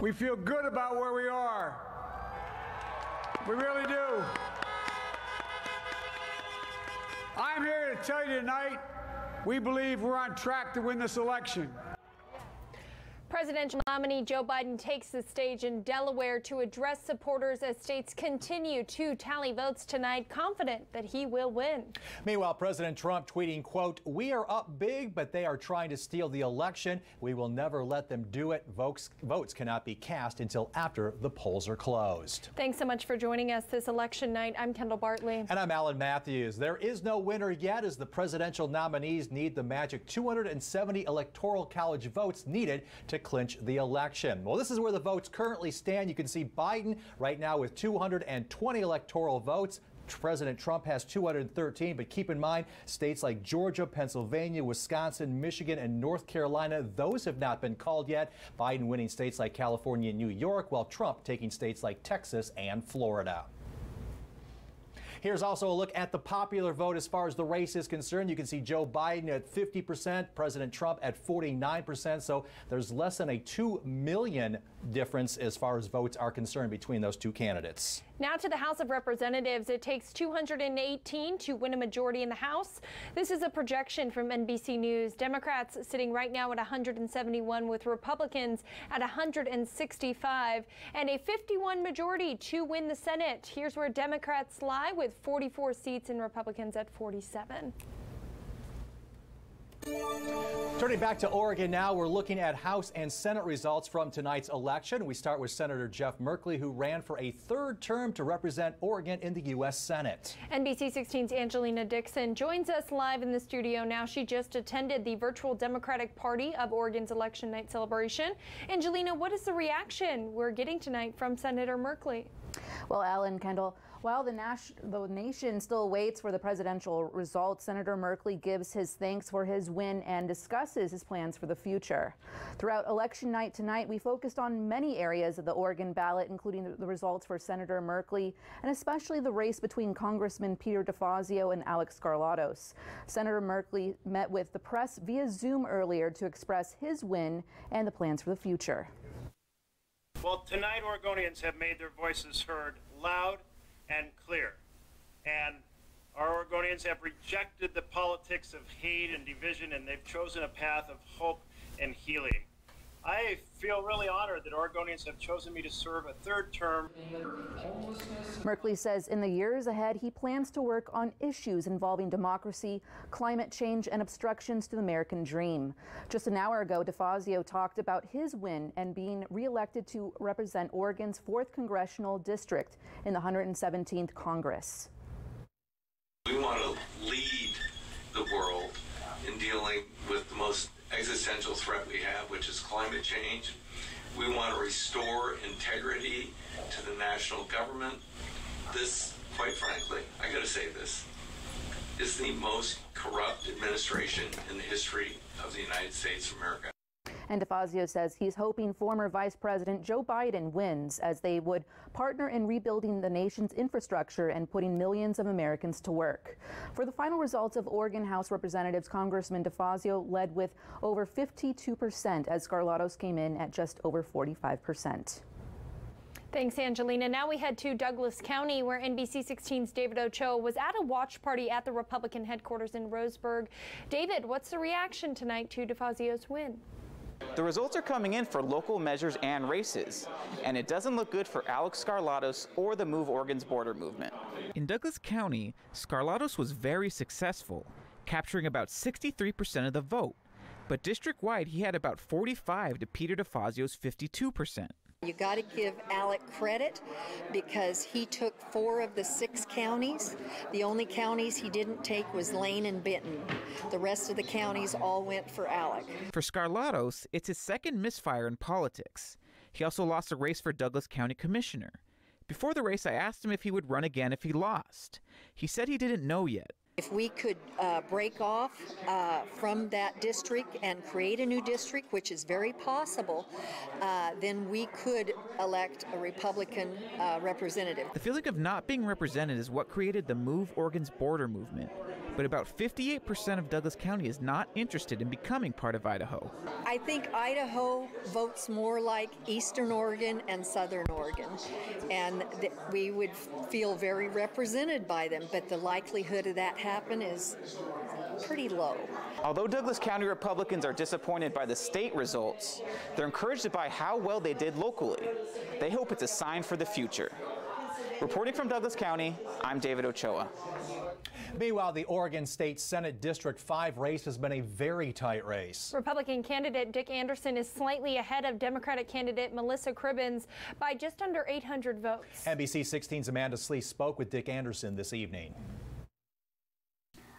We feel good about where we are. We really do. I'm here to tell you tonight, we believe we're on track to win this election. Presidential nominee Joe Biden takes the stage in Delaware to address supporters as states continue to tally votes tonight, confident that he will win. Meanwhile, President Trump tweeting, quote, "We are up big, but they are trying to steal the election. We will never let them do it. Votes cannot be cast until after the polls are closed." Thanks so much for joining us this election night. I'm Kendall Bartley. And I'm Alan Matthews. There is no winner yet as the presidential nominees need the magic 270 Electoral College votes needed to clinch the election. Well, this is where the votes currently stand. You can see Biden right now with 220 electoral votes. President Trump has 213, but keep in mind, states like Georgia, Pennsylvania, Wisconsin, Michigan, and North Carolina, those have not been called yet. Biden winning states like California and New York, while Trump taking states like Texas and Florida. Here's also a look at the popular vote as far as the race is concerned. You can see Joe Biden at 50%, President Trump at 49%. So there's less than a 2 million difference as far as votes are concerned between those two candidates. Now to the House of Representatives. It takes 218 to win a majority in the House. This is a projection from NBC News. Democrats sitting right now at 171 with Republicans at 165 and a 51 majority to win the Senate. Here's where Democrats lie with 44 seats and Republicans at 47. Turning back to Oregon now, we're looking at House and Senate results from tonight's election. We start with Senator Jeff Merkley, who ran for a third term to represent Oregon in the U.S. Senate. NBC 16's Angelina Dixon joins us live in the studio now. She just attended the virtual Democratic Party of Oregon's election night celebration. Angelina, what is the reaction we're getting tonight from Senator Merkley? Well, Alan, Kendall, while the nation still waits for the presidential results, Senator Merkley gives his thanks for his win and discusses his plans for the future. Throughout election night tonight, we focused on many areas of the Oregon ballot, including the results for Senator Merkley and especially the race between Congressman Peter DeFazio and Alex Skarlatos. Senator Merkley met with the press via Zoom earlier to express his win and the plans for the future. Well, tonight Oregonians have made their voices heard loud and clear, and our Oregonians have rejected the politics of hate and division, and they've chosen a path of hope and healing. I feel really honored that Oregonians have chosen me to serve a third term. Merkley says in the years ahead, he plans to work on issues involving democracy, climate change, and obstructions to the American dream. Just an hour ago, DeFazio talked about his win and being reelected to represent Oregon's 4th congressional district in the 117th Congress. We want to lead the world in dealing with the most existential threat we have, which is climate change. We want to restore integrity to the national government. This, quite frankly, I got to say this, is the most corrupt administration in the history of the United States of America. And DeFazio says he's hoping former Vice President Joe Biden wins, as they would partner in rebuilding the nation's infrastructure and putting millions of Americans to work. For the final results of Oregon House Representatives, Congressman DeFazio led with over 52%, as Skarlatos came in at just over 45%. Thanks, Angelina. Now we head to Douglas County, where NBC 16's David Ochoa was at a watch party at the Republican headquarters in Roseburg. David, what's the reaction tonight to DeFazio's win? The results are coming in for local measures and races, and it doesn't look good for Alex Skarlatos or the Move Oregon's border movement. In Douglas County, Skarlatos was very successful, capturing about 63% of the vote, but district-wide he had about 45 to Peter DeFazio's 52%. You got to give Alec credit because he took 4 of the 6 counties. The only counties he didn't take was Lane and Benton. The rest of the counties all went for Alec. For Skarlatos, it's his second misfire in politics. He also lost a race for Douglas County Commissioner. Before the race, I asked him if he would run again if he lost. He said he didn't know yet. If we could break off from that district and create a new district, which is very possible, then we could elect a Republican representative. The feeling of not being represented is what created the Move Oregon's border movement. But about 58% of Douglas County is not interested in becoming part of Idaho. I think Idaho votes more like Eastern Oregon and Southern Oregon, and we would feel very represented by them, but the likelihood of that happen is pretty low. Although Douglas County Republicans are disappointed by the state results, they're encouraged by how well they did locally. They hope it's a sign for the future. Reporting from Douglas County, I'm David Ochoa. Meanwhile, the Oregon State Senate District 5 race has been a very tight race. Republican candidate Dick Anderson is slightly ahead of Democratic candidate Melissa Cribbins by just under 800 votes. NBC 16's Amanda Slee spoke with Dick Anderson this evening.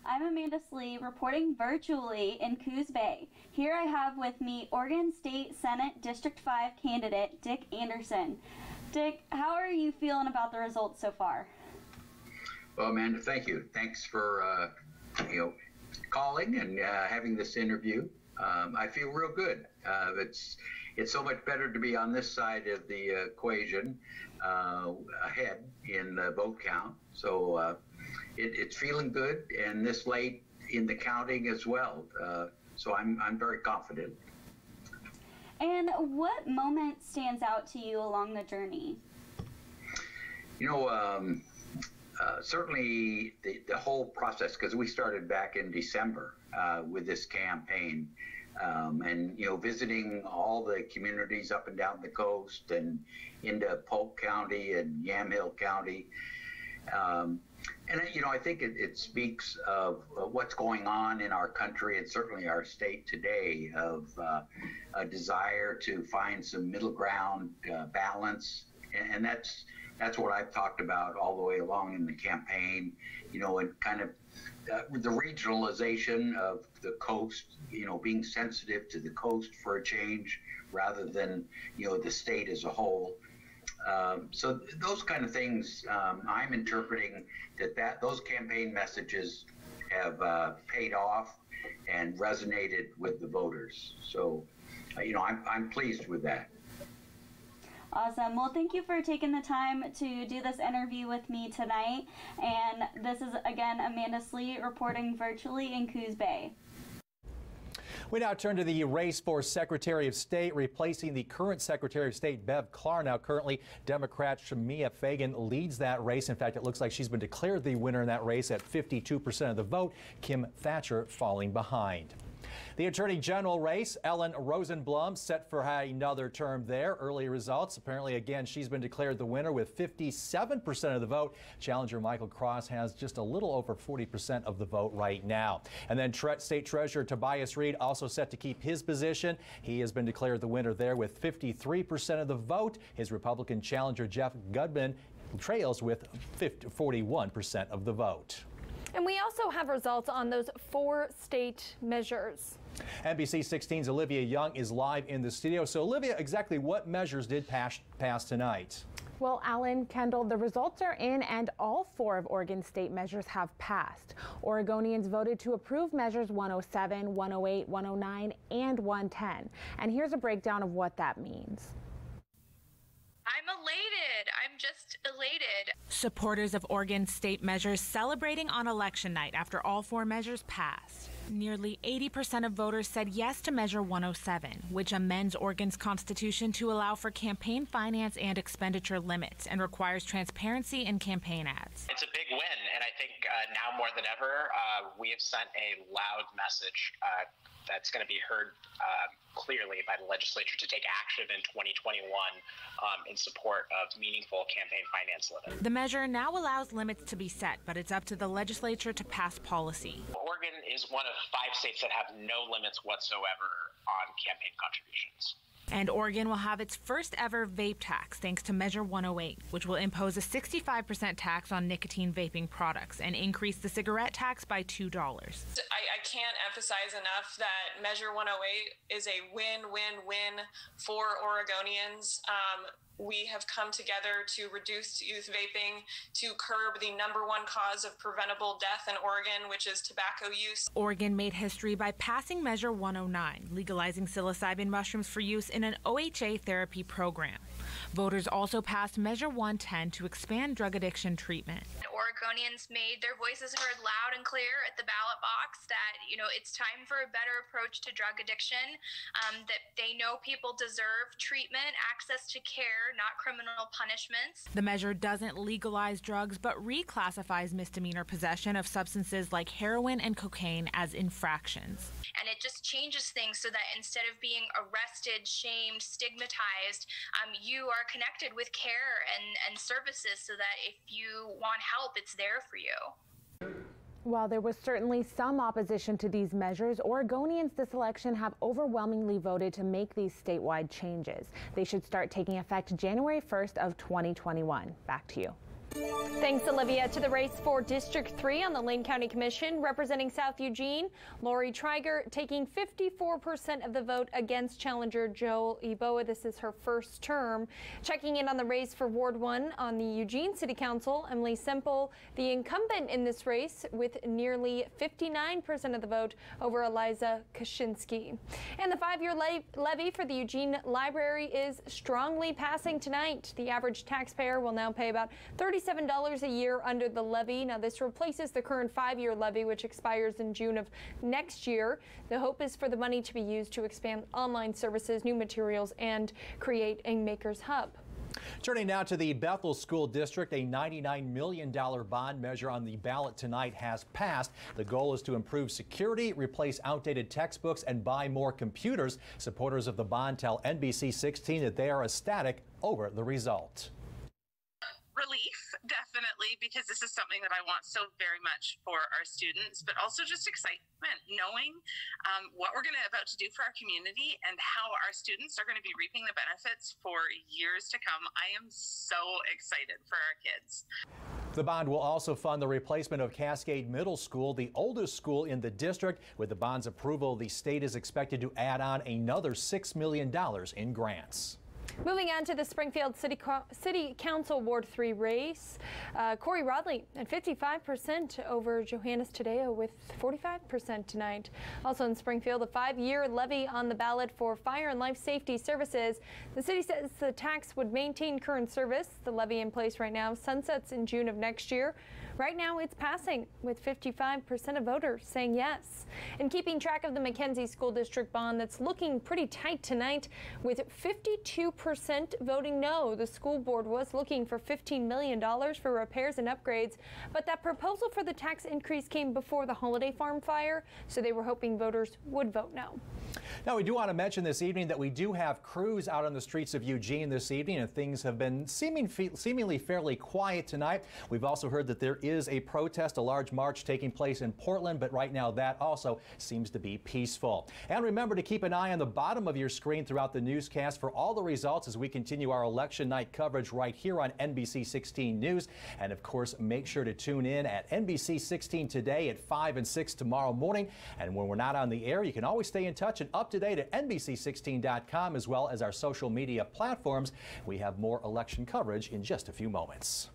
I'm Amanda Slee, reporting virtually in Coos Bay. Here I have with me Oregon State Senate District 5 candidate Dick Anderson. Dick, how are you feeling about the results so far? Well, Amanda, thank you. Thanks for calling and having this interview. I feel real good. It's so much better to be on this side of the equation, ahead in the vote count. So it's feeling good, and this late in the counting as well. So I'm very confident. And what moment stands out to you along the journey? Certainly the whole process, because we started back in December with this campaign, and visiting all the communities up and down the coast and into Polk County and Yamhill County. And I think it speaks of what's going on in our country and certainly our state today, of a desire to find some middle ground balance, and that's what I've talked about all the way along in the campaign. And kind of the regionalization of the coast, being sensitive to the coast for a change rather than the state as a whole. So those kind of things, I'm interpreting that those campaign messages have paid off and resonated with the voters. So, I'm pleased with that. Awesome. Well, thank you for taking the time to do this interview with me tonight. And this is, again, Amanda Slee reporting virtually in Coos Bay. We now turn to the race for Secretary of State, replacing the current Secretary of State, Bev Clark. Now, currently, Democrat Shamia Fagan leads that race. In fact, it looks like she's been declared the winner in that race at 52% of the vote. Kim Thatcher falling behind. The Attorney General race, Ellen Rosenblum set for another term there. Early results, apparently, again, she's been declared the winner with 57% of the vote. Challenger Michael Cross has just a little over 40% of the vote right now. And then State Treasurer Tobias Reed also set to keep his position. He has been declared the winner there with 53% of the vote. His Republican challenger Jeff Gudman trails with 41% of the vote. And we also have results on those 4 state measures. NBC 16's Olivia Young is live in the studio. So, Olivia, exactly what measures did pass tonight? Well, Alan, Kendall, the results are in and all 4 of Oregon state measures have passed. Oregonians voted to approve measures 107, 108, 109, and 110. And here's a breakdown of what that means. I'm elated. I'm just elated. Supporters of Oregon state measures celebrating on election night after all 4 measures passed. Nearly 80% of voters said yes to Measure 107, which amends Oregon's constitution to allow for campaign finance and expenditure limits and requires transparency in campaign ads. It's a big win, and I think now more than ever, we have sent a loud message that's going to be heard clearly by the legislature to take action in 2021 in support of meaningful campaign finance limits. The measure now allows limits to be set, but it's up to the legislature to pass policy. Oregon is one of 5 states that have no limits whatsoever on campaign contributions. And Oregon will have its first ever vape tax thanks to Measure 108, which will impose a 65% tax on nicotine vaping products and increase the cigarette tax by $2. I can't emphasize enough that Measure 108 is a win-win-win for Oregonians. we have come together to reduce youth vaping, to curb the #1 cause of preventable death in Oregon, which is tobacco use. Oregon made history by passing Measure 109, legalizing psilocybin mushrooms for use in an OHA therapy program. Voters also passed Measure 110 to expand drug addiction treatment. Oregonians made their voices heard loud and clear at the ballot box that, it's time for a better approach to drug addiction, that they know people deserve treatment, access to care, not criminal punishments. The measure doesn't legalize drugs, but reclassifies misdemeanor possession of substances like heroin and cocaine as infractions. And it just changes things so that instead of being arrested, shamed, stigmatized, you are connected with care and services so that if you want help, it's there for you. While there was certainly some opposition to these measures, Oregonians this election have overwhelmingly voted to make these statewide changes. They should start taking effect January 1st of 2021. Back to you. Thanks, Olivia. To the race for District 3 on the Lane County Commission, representing South Eugene, Lori Triger taking 54% of the vote against challenger Joel Eboa. This is her first term. Checking in on the race for Ward 1 on the Eugene City Council, Emily Semple, the incumbent in this race with nearly 59% of the vote over Eliza Kaczynski. And the 5-year levy for the Eugene Library is strongly passing tonight. The average taxpayer will now pay about $37 a year under the levy. Now, this replaces the current 5-year levy, which expires in June of next year. The hope is for the money to be used to expand online services, new materials, and create a maker's hub. Turning now to the Bethel School District, a $99 million bond measure on the ballot tonight has passed. The goal is to improve security, replace outdated textbooks, and buy more computers. Supporters of the bond tell NBC 16 that they are ecstatic over the result. Relief, definitely, because this is something that I want so very much for our students, but also just excitement, knowing what we're about to do for our community and how our students are going to be reaping the benefits for years to come. I am so excited for our kids. The bond will also fund the replacement of Cascade Middle School, the oldest school in the district. With the bond's approval, the state is expected to add on another $6 million in grants. Moving on to the Springfield City Council Ward 3 race, Corey Rodley at 55% over Johannes Tadeo with 45% tonight. Also in Springfield, a 5-year levy on the ballot for fire and life safety services. The city says the tax would maintain current service. The levy in place right now sunsets in June of next year. Right now, it's passing with 55% of voters saying yes. And keeping track of the McKenzie School District bond that's looking pretty tight tonight with 52% voting no. The school board was looking for $15 million for repairs and upgrades, but that proposal for the tax increase came before the Holiday Farm fire, so they were hoping voters would vote no. Now, we do want to mention this evening that we do have crews out on the streets of Eugene this evening, and things have been seemingly fairly quiet tonight. We've also heard that there is a protest, a large march taking place in Portland, but right now that also seems to be peaceful. And remember to keep an eye on the bottom of your screen throughout the newscast for all the results as we continue our election night coverage right here on NBC 16 News. And of course, make sure to tune in at NBC 16 today at 5 and 6 tomorrow morning. And when we're not on the air, you can always stay in touch and up to date at NBC16.com as well as our social media platforms. We have more election coverage in just a few moments.